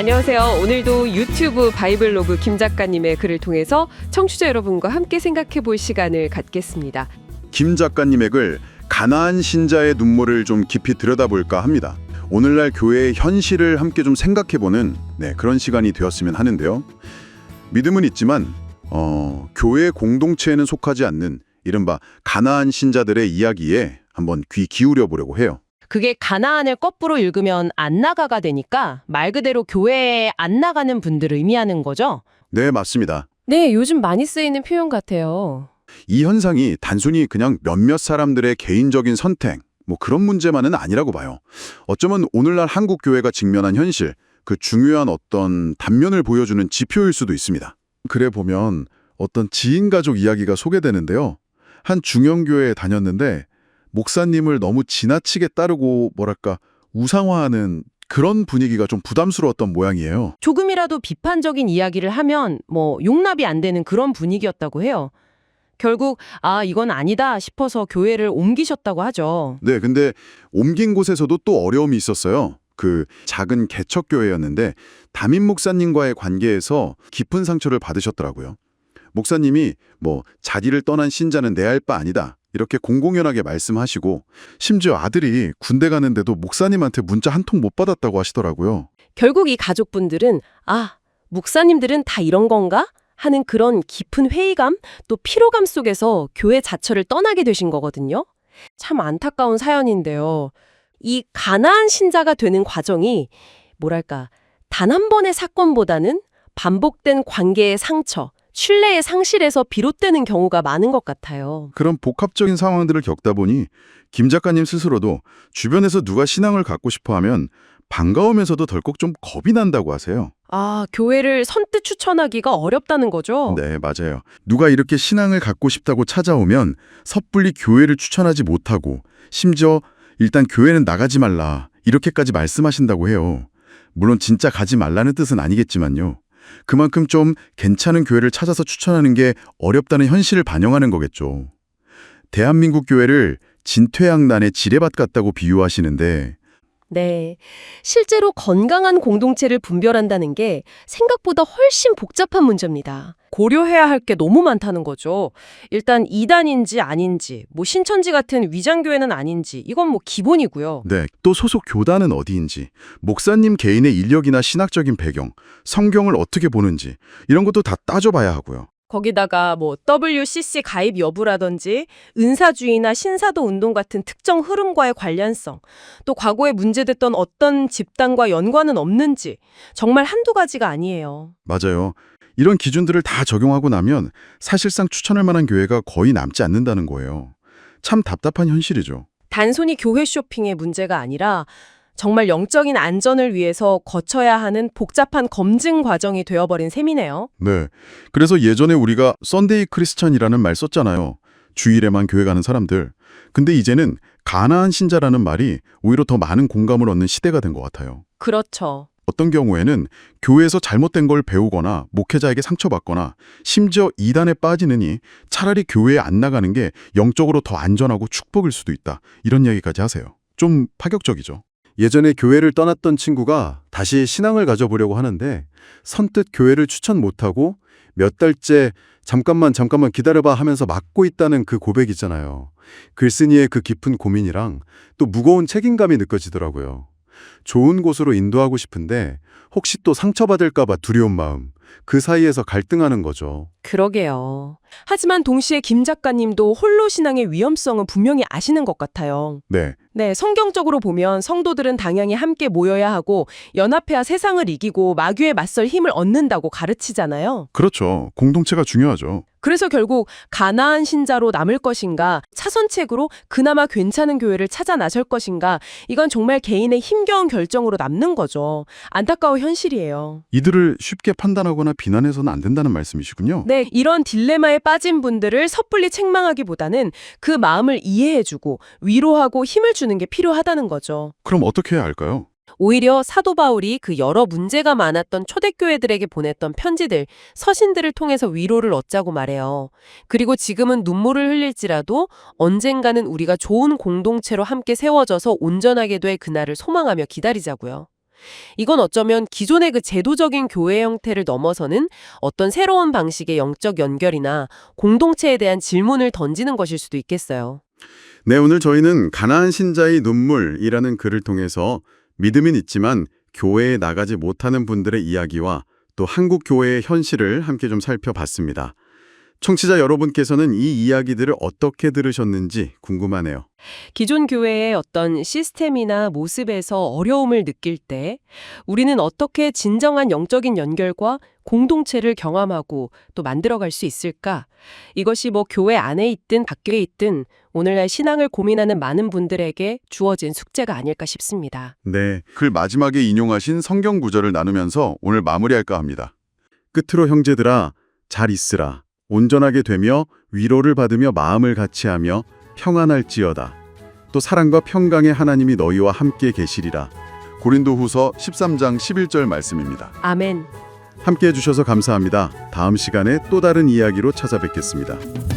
안녕하세요. 오늘도 유튜브 바이블로그 김 작가님의 글을 통해서 청취자 여러분과 함께 생각해 볼 시간을 갖겠습니다. 김 작가님의 글 가나안 신자의 눈물을 좀 깊이 들여다볼까 합니다. 오늘날 교회의 현실을 함께 좀 생각해보는 그런 시간이 되었으면 하는데요. 믿음은 있지만 교회 공동체에는 속하지 않는 이른바 가나안 신자들의 이야기에 한번 귀 기울여 보려고 해요. 그게 가나안을 거꾸로 읽으면 안 나가가 되니까 말 그대로 교회에 안 나가는 분들을 의미하는 거죠? 네, 맞습니다. 네, 요즘 많이 쓰이는 표현 같아요. 이 현상이 단순히 그냥 몇몇 사람들의 개인적인 선택, 그런 문제만은 아니라고 봐요. 어쩌면 오늘날 한국 교회가 직면한 현실, 그 중요한 어떤 단면을 보여주는 지표일 수도 있습니다. 글에 보면 어떤 지인 가족 이야기가 소개되는데요. 한 중형교회에 다녔는데 목사님을 너무 지나치게 따르고 우상화하는 그런 분위기가 좀 부담스러웠던 모양이에요. 조금이라도 비판적인 이야기를 하면 용납이 안 되는 그런 분위기였다고 해요. 결국 이건 아니다 싶어서 교회를 옮기셨다고 하죠. 네, 근데 옮긴 곳에서도 또 어려움이 있었어요. 그 작은 개척교회였는데 담임 목사님과의 관계에서 깊은 상처를 받으셨더라고요. 목사님이 자기를 떠난 신자는 내 알 바 아니다. 이렇게 공공연하게 말씀하시고 심지어 아들이 군대 가는데도 목사님한테 문자 한 통 못 받았다고 하시더라고요. 결국 이 가족분들은 목사님들은 다 이런 건가? 하는 그런 깊은 회의감 또 피로감 속에서 교회 자처를 떠나게 되신 거거든요. 참 안타까운 사연인데요. 이 가나안 신자가 되는 과정이 단 한 번의 사건보다는 반복된 관계의 상처, 신뢰의 상실에서 비롯되는 경우가 많은 것 같아요. 그런 복합적인 상황들을 겪다 보니 김 작가님 스스로도 주변에서 누가 신앙을 갖고 싶어 하면 반가우면서도 덜컥 좀 겁이 난다고 하세요. 교회를 선뜻 추천하기가 어렵다는 거죠? 네, 맞아요. 누가 이렇게 신앙을 갖고 싶다고 찾아오면 섣불리 교회를 추천하지 못하고 심지어 일단 교회는 나가지 말라 이렇게까지 말씀하신다고 해요. 물론 진짜 가지 말라는 뜻은 아니겠지만요. 그만큼 좀 괜찮은 교회를 찾아서 추천하는 게 어렵다는 현실을 반영하는 거겠죠. 대한민국 교회를 진퇴양난의 지뢰밭 같다고 비유하시는데 네. 실제로 건강한 공동체를 분별한다는 게 생각보다 훨씬 복잡한 문제입니다. 고려해야 할 게 너무 많다는 거죠. 일단 이단인지 아닌지, 신천지 같은 위장교회는 아닌지, 이건 기본이고요. 네, 또 소속 교단은 어디인지, 목사님 개인의 인력이나 신학적인 배경, 성경을 어떻게 보는지 이런 것도 다 따져봐야 하고요. 거기다가 WCC 가입 여부라든지 은사주의나 신사도 운동 같은 특정 흐름과의 관련성, 또 과거에 문제됐던 어떤 집단과 연관은 없는지 정말 한두 가지가 아니에요. 맞아요. 이런 기준들을 다 적용하고 나면 사실상 추천할 만한 교회가 거의 남지 않는다는 거예요. 참 답답한 현실이죠. 단순히 교회 쇼핑의 문제가 아니라 정말 영적인 안전을 위해서 거쳐야 하는 복잡한 검증 과정이 되어버린 셈이네요. 네. 그래서 예전에 우리가 썬데이 크리스천이라는 말 썼잖아요. 주일에만 교회 가는 사람들. 근데 이제는 가나안 신자라는 말이 오히려 더 많은 공감을 얻는 시대가 된 것 같아요. 그렇죠. 어떤 경우에는 교회에서 잘못된 걸 배우거나 목회자에게 상처받거나 심지어 이단에 빠지느니 차라리 교회에 안 나가는 게 영적으로 더 안전하고 축복일 수도 있다. 이런 이야기까지 하세요. 좀 파격적이죠. 예전에 교회를 떠났던 친구가 다시 신앙을 가져보려고 하는데 선뜻 교회를 추천 못하고 몇 달째 잠깐만 기다려봐 하면서 막고 있다는 그 고백 있잖아요. 글쓴이의 그 깊은 고민이랑 또 무거운 책임감이 느껴지더라고요. 좋은 곳으로 인도하고 싶은데 혹시 또 상처받을까 봐 두려운 마음, 그 사이에서 갈등하는 거죠. 그러게요. 하지만 동시에 김 작가님도 홀로 신앙의 위험성은 분명히 아시는 것 같아요. 네. 네, 성경적으로 보면 성도들은 당연히 함께 모여야 하고 연합해야 세상을 이기고 마귀에 맞설 힘을 얻는다고 가르치잖아요. 그렇죠. 공동체가 중요하죠. 그래서 결국 가나안 신자로 남을 것인가, 차선책으로 그나마 괜찮은 교회를 찾아 나설 것인가, 이건 정말 개인의 힘겨운 결정으로 남는 거죠. 안타까운 현실이에요. 이들을 쉽게 판단하거나 비난해서는 안 된다는 말씀이시군요. 네, 이런 딜레마에 빠진 분들을 섣불리 책망하기보다는 그 마음을 이해해주고 위로하고 힘을 주는 게 필요하다는 거죠. 그럼 어떻게 해야 할까요? 오히려 사도 바울이 그 여러 문제가 많았던 초대교회들에게 보냈던 편지들, 서신들을 통해서 위로를 얻자고 말해요. 그리고 지금은 눈물을 흘릴지라도 언젠가는 우리가 좋은 공동체로 함께 세워져서 온전하게 될 그날을 소망하며 기다리자고요. 이건 어쩌면 기존의 그 제도적인 교회 형태를 넘어서는 어떤 새로운 방식의 영적 연결이나 공동체에 대한 질문을 던지는 것일 수도 있겠어요. 네, 오늘 저희는 가나안 신자의 눈물이라는 글을 통해서 믿음은 있지만 교회에 나가지 못하는 분들의 이야기와 또 한국 교회의 현실을 함께 좀 살펴봤습니다. 청취자 여러분께서는 이 이야기들을 어떻게 들으셨는지 궁금하네요. 기존 교회의 어떤 시스템이나 모습에서 어려움을 느낄 때 우리는 어떻게 진정한 영적인 연결과 공동체를 경험하고 또 만들어갈 수 있을까? 이것이 뭐 교회 안에 있든 밖에 있든 오늘날 신앙을 고민하는 많은 분들에게 주어진 숙제가 아닐까 싶습니다. 네, 글 마지막에 인용하신 성경 구절을 나누면서 오늘 마무리할까 합니다. 끝으로 형제들아 잘 있으라. 온전하게 되며 위로를 받으며 마음을 같이하며 평안할지어다. 또 사랑과 평강의 하나님이 너희와 함께 계시리라. 고린도후서 13장 11절 말씀입니다. 아멘. 함께 해주셔서 감사합니다. 다음 시간에 또 다른 이야기로 찾아뵙겠습니다.